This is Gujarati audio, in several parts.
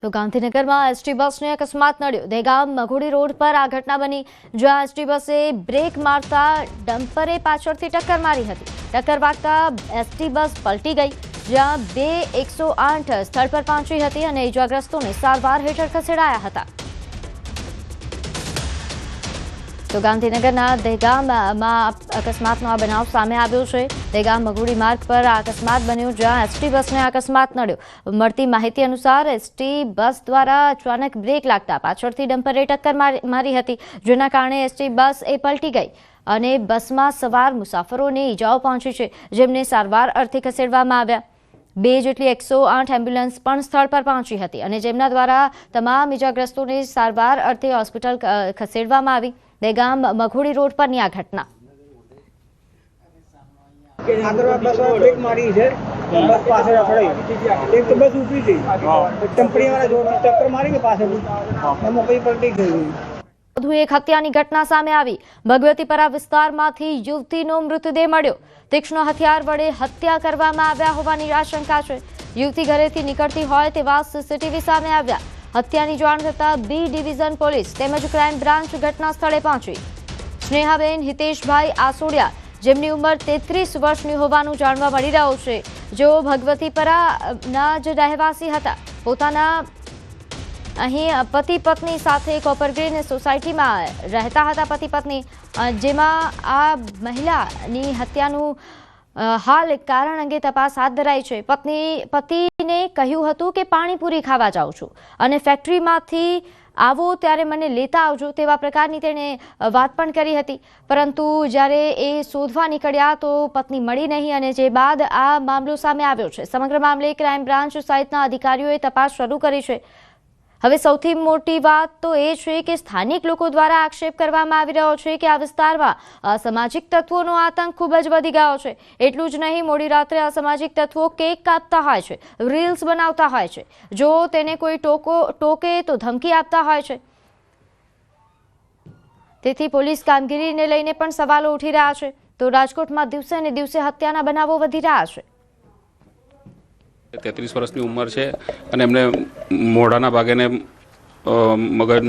તો ગાંધીનગરમાં એસટી બસને અકસ્માત નડ્યો। દહેગામ મઘોડી રોડ પર આ ઘટના બની, જ્યાં એસટી બસે બ્રેક મારતા ડમ્પરે પાછળથી ટક્કર મારી હતી। ટક્કર વાગતા એસટી બસ પલટી ગઈ, જ્યાં 108 સ્થળ પર પહોંચી હતી અને ઇજાગ્રસ્તોને સારવાર હેઠળ ખસેડાયા હતા। તો ગાંધીનગરના દહેગામમાં અકસ્માતનો આ બનાવ સામે આવ્યો છે। દહેગામ મઘોડી માર્ગ પર આ અકસ્માત બન્યો, જ્યાં એસટી બસને અકસ્માત નડ્યો। મળતી માહિતી અનુસાર એસટી બસ દ્વારા અચાનક બ્રેક લાગતા પાછળથી ડમ્પરે ટક્કર મારી હતી, જેના કારણે એસટી બસ પલટી ગઈ અને બસમાં સવાર મુસાફરોને ઈજાઓ પહોંચી છે, જેમને સારવાર અર્થે ખસેડવામાં આવ્યા। 2 જેટલી 108 એમ્બ્યુલન્સ પણ સ્થળ પર પહોંચી હતી અને જેમના દ્વારા તમામ ઈજાગ્રસ્તોને સારવાર અર્થે હોસ્પિટલ ખસેડવામાં આવી। દહેગામ મઘોડી રોડ પરની આ ઘટના। બ્રેક મારી છે, બસ પાછળ અથડાઈ, એક તો બસ ઊભી થઈ, ટંપણી વાળા જોર ટક્કર મારી કે પાછળથી એમાં કઈ પલટી ગઈ। વધુ એક હત્યાની ઘટના સામે આવી। ભગવતીપરા વિસ્તારમાંથી યુવતીનો મૃતદેહ મળ્યો। તીક્ષ્ણ હથિયાર વડે હત્યા કરવામાં આવ્યા હોવાની આશંકા છે। યુવતી ઘરેથી નીકળતી હોય તેવા સીસીટીવી સામે આવ્યા। હત્યાની જાણ થતાં બી ડિવિઝન પોલીસ તેમજ ક્રાઇમ બ્રાન્ચ ઘટના સ્થળે પહોંચી। સ્નેહાબેન હિતેશભાઈ આસોડિયા, જેમની ઉંમર 33 વર્ષની હોવાનું જાણવા મળી રહ્યું છે, જેઓ ભગવતીપરાના જ રહેવાસી હતા। પોતાના અહીં પતિ પત્ની સાથે કોપર ગ્રીન સોસાયટીમાં રહેતા હતા પતિ પત્ની, જેમાં આ મહિલાની હત્યાનું હાલ કારણ અંગે તપાસ હાથ ધરાઈ છે। પતિને કહ્યું હતું કે પાણીપુરી ખાવા જાઉં છું અને ફેક્ટરીમાંથી આવો ત્યારે મને લેતા આવજો, તેવા પ્રકારની તેણે વાત પણ કરી હતી, પરંતુ જ્યારે એ શોધવા નીકળ્યા તો પત્ની મળી નહીં અને જે બાદ આ મામલો સામે આવ્યો છે। સમગ્ર મામલે ક્રાઇમ બ્રાન્ચ સહિતના અધિકારીઓએ તપાસ શરૂ કરી છે। હવે સૌથી મોટી વાત તો એ છે કે સ્થાનિક લોકો દ્વારા આક્ષેપ કરવામાં આવી રહ્યો છે કે આ વિસ્તારમાં અસામાજિક તત્વોનો આતંક ખૂબ જ વધી ગયો છે। એટલું જ નહીં, મોડી રાત્રે અસામાજિક તત્વો કેક કાપતા હોય છે, રીલ્સ બનાવતા હોય છે, જો તેને કોઈ ટોકે તો ધમકી આપતા હોય છે। તેથી પોલીસ કામગીરીને લઈને પણ સવાલો ઉઠી રહ્યા છે। તો રાજકોટમાં દિવસે ને દિવસે હત્યાના બનાવો વધી રહ્યા છે। 33 વર્ષની ઉંમર છે અને એમને મોઢાના ભાગે ને મગજ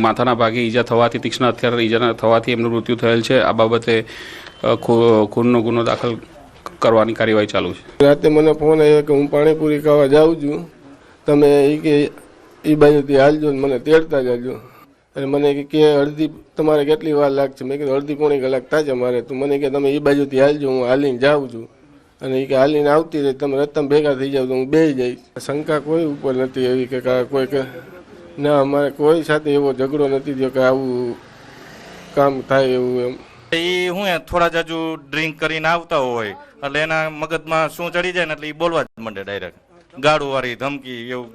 માથાના ભાગે ઈજા થવાથી, તીક્ષ્ણ હથિયાર ઈજા થવાથી એમનું મૃત્યુ થયેલ છે। આ બાબતે ખૂનનો ગુનો દાખલ કરવાની કાર્યવાહી ચાલુ છે। રાતે મને ફોન આવ્યો કે હું પાણીપુરી ખાવા જાઉં છું, તમે એ બાજુથી હાલજો, મને તેડતા જજો। અને મને કે અડધી તમારે કેટલી વાર લાગશે? મેં કીધું અડધી પોણી કલાક થશે મારે। તો મને કે તમે એ બાજુથી હાલજો, હું હાલીને જાઉં છું અને એ કે હાલીને આવતી રહી, તમે રસ્તામાં ભેગા થઈ જાવ તો હું બેસી જઈશ। શંકા કોઈ ઉપર નથી એવી કે કોઈ કે ના, અમારે કોઈ સાથે એવો ઝઘડો નથી થયો કે આવું કામ થાય એવું એમ। એ હું થોડા જાજુ ડ્રિંક કરીને આવતા હોય એટલે એના મગજમાં શું ચડી જાય ને એટલે એ બોલવા જ માંડે ડાયરેક્ટ, ગાડું વાળી ધમકી એવું।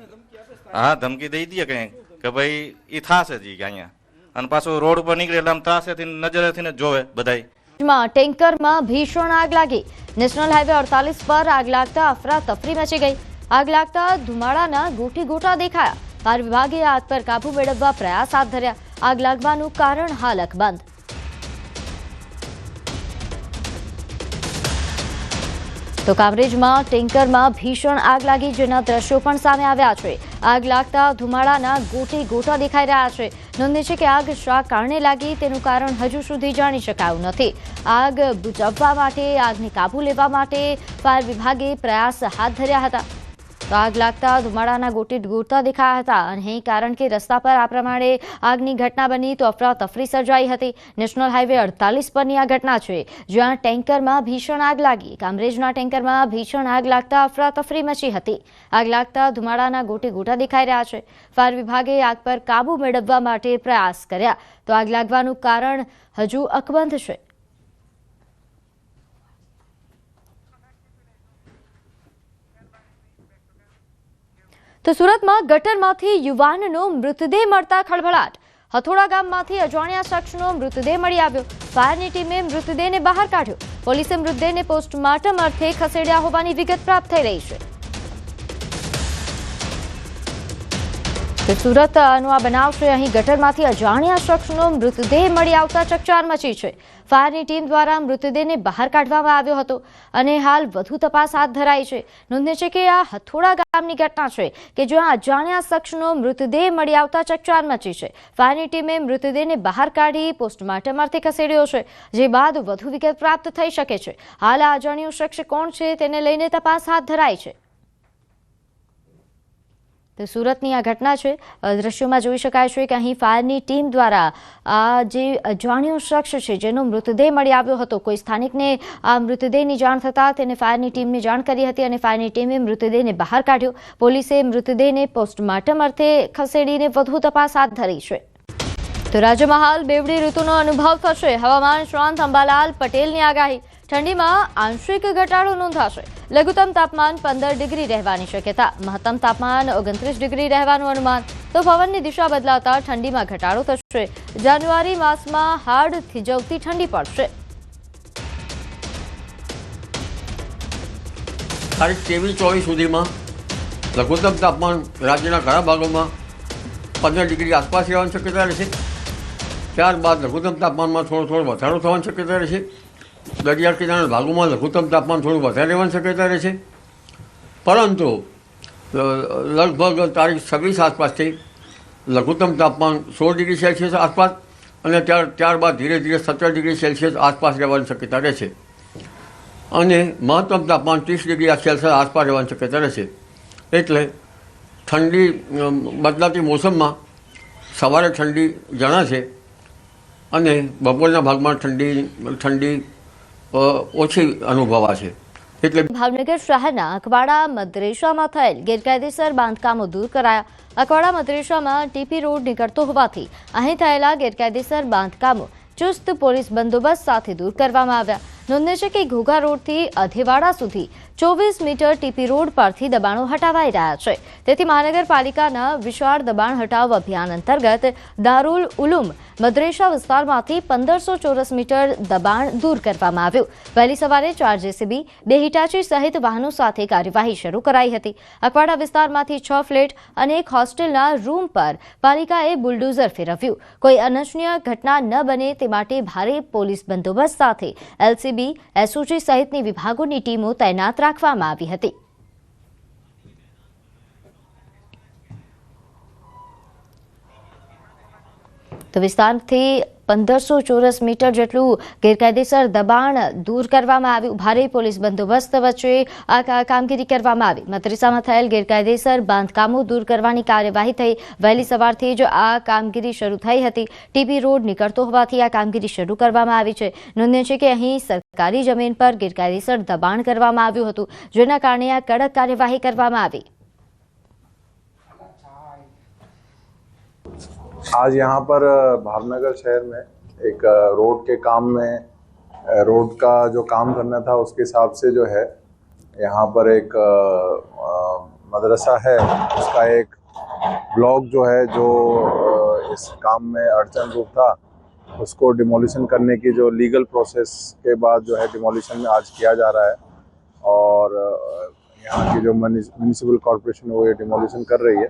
હા, ધમકી દઈ દે કંઈક કે ભાઈ એ થાશે જ અહીંયા, અને પાછું રોડ ઉપર નીકળે એટલે આમ ત્રાસેથી નજરેથી ને જોવે બધાય। ટેન્કરમાં ભીષણ આગ લાગી। નેશનલ હાઈવે 48 પર આગ લાગતા અફરાતફરી મચી ગઈ। આગ લાગતા ધુમાડાના ગોટા દેખાયા। ફાયર વિભાગે આગ પર કાબુ મેળવવા પ્રયાસ હાથ ધર્યા। આગ લાગવાનું કારણ હાલ અકબંધ। તો કામરેજમાં ટેન્કરમાં ભીષણ આગ લાગી, જેના દ્રશ્યો પણ સામે આવ્યા છે। આગ લાગતા ધુમાડાના ગોટા દેખાઈ રહ્યા છે। નોંધે છે કે આગ શા કારણે લાગી તેનું કારણ હજુ સુધી જાણી શકાયું નથી। આગ બુઝાવવા માટે, આગને કાબુ લેવા માટે ફાયર વિભાગે પ્રયાસ હાથ ધર્યા હતા। તો આગ લાગતા ધુમાડાના ગોટા દેખાયા હતા અને કારણ કે રસ્તા પર આ પ્રમાણે આગની ઘટના બની તો અફરાતફરી સર્જાઈ હતી। નેશનલ હાઈવે 48 પરની આ ઘટના છે, જ્યાં ટેન્કરમાં ભીષણ આગ લાગી। કામરેજના ટેન્કરમાં ભીષણ આગ લાગતા અફરાતફરી મચી હતી। આગ લાગતા ધુમાડાના ગોટા દેખાઈ રહ્યા છે। ફાયર વિભાગે આગ પર કાબુ મેળવવા માટે પ્રયાસ કર્યા, તો આગ લાગવાનું કારણ હજુ અકબંધ છે। તો સુરતમાં ગટરમાંથી યુવાનનો મૃતદેહ મળતા ખળભળાટ। હથોડા ગામમાંથી અજાણ્યા શખ્સનો મૃતદેહ મળી આવ્યો। ફાયરની ટીમે મૃતદેહને બહાર કાઢ્યો। પોલીસે મૃતદેહને પોસ્ટમોર્ટમ અર્થે ખસેડ્યા હોવાની વિગત પ્રાપ્ત થઈ રહી છે। તો સુરતનો આ બનાવ છે. અહીં ગટરમાંથી અજાણ્યા શખ્સનો મૃતદેહ મળી આવતા ચકચાર મચી છે. ફાયરની ટીમ દ્વારા મૃતદેહને બહાર કાઢવામાં આવ્યો હતો અને હાલ વધુ તપાસ હાથ ધરાઈ છે. નોંધનીય છે કે આ હથોડા ગામની ઘટના છે કે જ્યાં અજાણ્યા શખ્સનો મૃતદેહ મળી આવતા ચકચાર મચી છે. ફાયરની ટીમે મૃતદેહને બહાર કાઢી પોસ્ટમોર્ટમ અર્થે ખસેડ્યો છે, જે બાદ વધુ વિગત પ્રાપ્ત થઈ શકે છે. હાલ આ અજાણ્યો શખ્સ કોણ છે તેને લઈને તપાસ હાથ ધરાઈ છે. તો સુરતની આ ઘટના છે. દ્રશ્યોમાં જોઈ શકાય છે કે અહીં ફાયરની ટીમ દ્વારા આ જે અજાણ્યો શખ્સ છે જેનો મૃતદેહ મળી આવ્યો હતો, કોઈ સ્થાનિકને આ મૃતદેહની જાણ થતાં તેને ફાયરની ટીમને જાણ કરી હતી અને ફાયરની ટીમે મૃતદેહને બહાર કાઢ્યો. પોલીસે મૃતદેહને પોસ્ટમોર્ટમ અર્થે ખસેડીને વધુ તપાસ હાથ ધરી છે. તો રાજ્યમાં હાલ બેવડી ઋતુનો અનુભવ થશે. હવામાન નિષ્ણાત અંબાલાલ પટેલની આગાહી. ઠંડીમાં આંશિક ઘટાડો નોંધાશે. લઘુત્તમ તાપમાન 15 ડિગ્રી રહેવાની શક્યતા, મહત્તમ તાપમાન 29 ડિગ્રી રહેવાનું અનુમાન. તો પવનની દિશા બદલાતા ઠંડીમાં ઘટાડો થશે. જાન્યુઆરી માસમાં હાડ થીજવતી ઠંડી પડશે. તારીખ 23-24 સુધીમાં લઘુત્તમ તાપમાન રાજ્યના ઘણા ભાગોમાં 15 ડિગ્રી આસપાસ રહેવાની શક્યતા રહેશે. ત્યારબાદ લઘુત્તમ તાપમાનમાં થોડો વધારો થવાની શક્યતા રહેશે. દરિયા કિનારાના ભાગોમાં લઘુત્તમ તાપમાન થોડું વધારે રહેવાની શક્યતા રહેશે. પરંતુ લગભગ તારીખ 26 આસપાસથી લઘુત્તમ તાપમાન 16 ડિગ્રી સેલ્સિયસ આસપાસ અને ત્યારબાદ ધીરે ધીરે 17 ડિગ્રી સેલ્સિયસ આસપાસ રહેવાની શક્યતા રહેશે. અને મહત્તમ તાપમાન 30 ડિગ્રી સેલ્સિયસ આસપાસ રહેવાની શક્યતા રહેશે. એટલે ઠંડી બદલાતી મોસમમાં સવારે ઠંડી જણાશે અને બપોરના ભાગમાં ઠંડી ઓછી અનુભવાશે. એટલે ભાવનગર શહેરના અકવાડા મદ્રેસામાં થયેલ ગેરકાયદેસર બાંધકામો દૂર કરાયા. અકવાડા મદ્રેસામાં ટીપી રોડ નીકળતો હોવાથી અહીં થયેલા ગેરકાયદેસર બાંધકામો ચુસ્ત પોલીસ બંદોબસ્ત સાથે દૂર કરવામાં આવ્યા. નોંધનીય છે કે ઘોઘા રોડથી અધેવાડા સુધી 24 મીટર ટીપી રોડ પરથી દબાણો હટાવાઈ રહ્યા છે. તેથી મહાનગરપાલિકાના વિશાળ દબાણ હટાવ અભિયાન અંતર્ગત દારુલ ઉલુમ મદ્રેસા વિસ્તારમાંથી 1500 ચોરસ મીટર દબાણ દૂર કરવામાં આવ્યું. વહેલી સવારે 4 જેસીબી, 2 હિટાચી સહિત વાહનો સાથે કાર્યવાહી શરૂ કરાઈ હતી. અકવાડા વિસ્તારમાંથી 6 ફ્લેટ અને એક હોસ્ટેલના રૂમ પર પાલિકાએ બુલડોઝર ફેરવ્યું. કોઈ અનિચ્છનીય ઘટના ન બને તે માટે ભારે પોલીસ બંદોબસ્ત સાથે એલસીબી, એસઓજી સહિતની વિભાગોની ટીમો તૈનાત રાખવામાં આવી હતી. તો વિસ્તારથી 1500 ચોરસ મીટર જેટલું ગેરકાયદેસર દબાણ દૂર કરવામાં આવ્યું. ભારે પોલીસ બંદોબસ્ત વચ્ચે આ કામગીરી કરવામાં આવી. મદ્રેસામાં થયેલ ગેરકાયદેસર બાંધકામો દૂર કરવાની કાર્યવાહી થઈ. વહેલી સવારથી જ આ કામગીરી શરૂ થઈ હતી. ટીપી રોડ નીકળતો હોવાથી આ કામગીરી શરૂ કરવામાં આવી છે. નોંધનીય છે કે અહીં સરકારી જમીન પર ગેરકાયદેસર દબાણ કરવામાં આવ્યું હતું, જેના કારણે આ કડક કાર્યવાહી કરવામાં આવી. आज यहाँ पर भावनगर शहर में एक रोड के काम में रोड का जो काम करना था उसके हिसाब से जो है यहाँ पर एक मदरसा है, उसका एक ब्लॉक जो है जो इस काम में अड़चन रूप था उसको डिमोलिशन करने की जो लीगल प्रोसेस के बाद जो है डिमोलिशन में आज किया जा रहा है. और यहाँ की जो म्यूनिसिपल कॉरपोरेशन है वो ये डिमोलिशन कर रही है.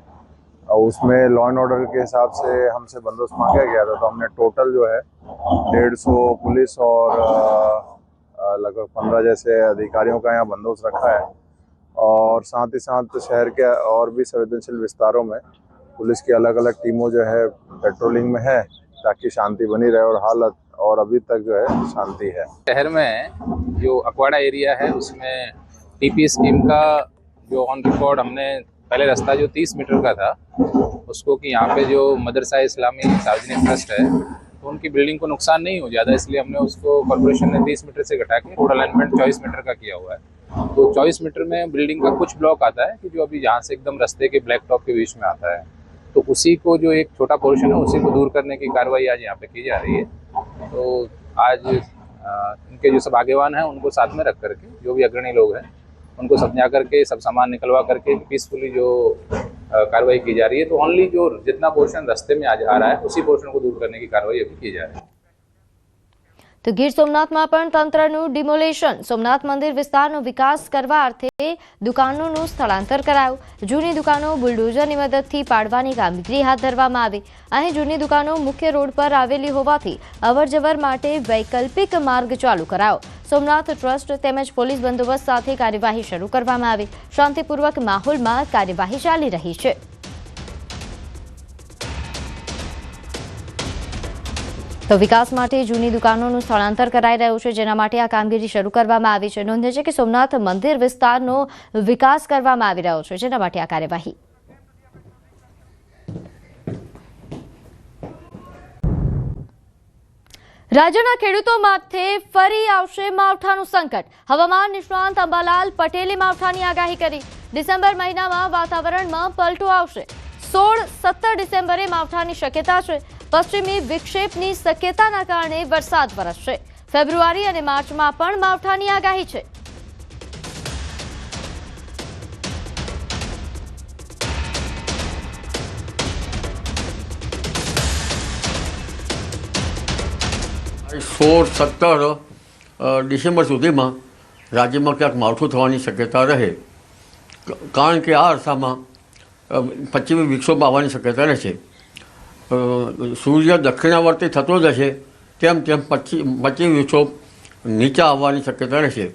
और उसमें लॉ एंड ऑर्डर के हिसाब से हमसे बंदोबस्त मांगा गया था, तो हमने टोटल जो है 150 पुलिस और लगभग 15 जैसे अधिकारियों का यहाँ बंदोबस्त रखा है. और साथ ही साथ शहर के और भी संवेदनशील विस्तारों में पुलिस की अलग अलग टीमों जो है पेट्रोलिंग में है ताकि शांति बनी रहे. और हालत और अभी तक जो है शांति है. शहर में जो अकवाड़ा एरिया है उसमें टीपी स्कीम का जो ऑन रिकॉर्ड हमने पहले रास्ता जो 30 मीटर का था उसको कि यहाँ पे जो मदरसा इस्लामी सार्वजनिक ट्रस्ट है तो उनकी बिल्डिंग को नुकसान नहीं हो ज़्यादा, इसलिए हमने उसको कॉर्पोरेशन ने 30 मीटर से घटा के रोड अलाइनमेंट 24 मीटर का किया हुआ है. तो 24 मीटर में बिल्डिंग का कुछ ब्लॉक आता है कि जो अभी यहाँ से एकदम रास्ते के ब्लैक टॉप के बीच में आता है, तो उसी को जो एक छोटा पोर्शन है उसी को दूर करने की कार्रवाई आज यहाँ पे की जा रही है. तो आज इनके जो सब आगेवान हैं उनको साथ में रख करके जो भी अग्रणी लोग हैं उनको समझा करके सब सामान निकलवा करके पीसफुली जो कार्रवाई की जा रही है. तो ओनली जो जितना पोर्शन रास्ते में आज आ रहा है उसी पोर्शन को दूर करने की कार्रवाई अभी की जा रही है. તો ગીર સોમનાથમાં પણ તંત્રનું ડિમોલેશન. સોમનાથ મંદિર વિસ્તારનો વિકાસ કરવા અર્થે દુકાનોનું સ્થળાંતર કરાયું. જૂની દુકાનો બુલડોઝરની મદદથી પાડવાની કામગીરી હાથ ધરવામાં આવી. અહીં જૂની દુકાનો મુખ્ય રોડ પર આવેલી હોવાથી અવરજવર માટે વૈકલ્પિક માર્ગ ચાલુ કરાયો. સોમનાથ ટ્રસ્ટ તેમજ પોલીસ બંદોબસ્ત સાથે કાર્યવાહી શરૂ કરવામાં આવી. શાંતિપૂર્વક માહોલમાં કાર્યવાહી ચાલી રહી છે. તો વિકાસ માટે જૂની દુકાનોનું સ્થળાંતર કરાઈ રહ્યું છે, જેના માટે આ કામગીરી શરૂ કરવામાં આવી છે. નોંધે છે કે સોમનાથ મંદિર વિસ્તારનો વિકાસ કરવામાં આવી રહ્યો છે, જેના માટે આ કાર્યવાહી. રાજ્યના ખેડૂતો માટે ફરી આવશે માવઠાનું સંકટ. હવામાન નિષ્ણાંત અંબાલાલ પટેલે માવઠાની આગાહી કરી. ડિસેમ્બર મહિનામાં વાતાવરણમાં પલટો આવશે. 16-17 ડિસેમ્બરે માવઠાની શક્યતા છે. પશ્ચિમી વિક્ષેપની શક્યતાના કારણે વરસાદ વરસશે. ફેબ્રુઆરી અને માર્ચમાં પણ માવઠાની આગાહી છે. સોળ 17 ડિસેમ્બર સુધીમાં રાજ્યમાં ક્યાંક માવઠું થવાની શક્યતા રહે, કારણ કે આ અરસામાં પશ્ચિમી વિક્ષોભ આવવાની શક્યતા રહેશે. સૂર્ય દક્ષિણાવર્તી થતો જશે તેમ તેમ પશ્ચિમ વિક્ષોભ નીચે આવવાની શક્યતા રહેશે.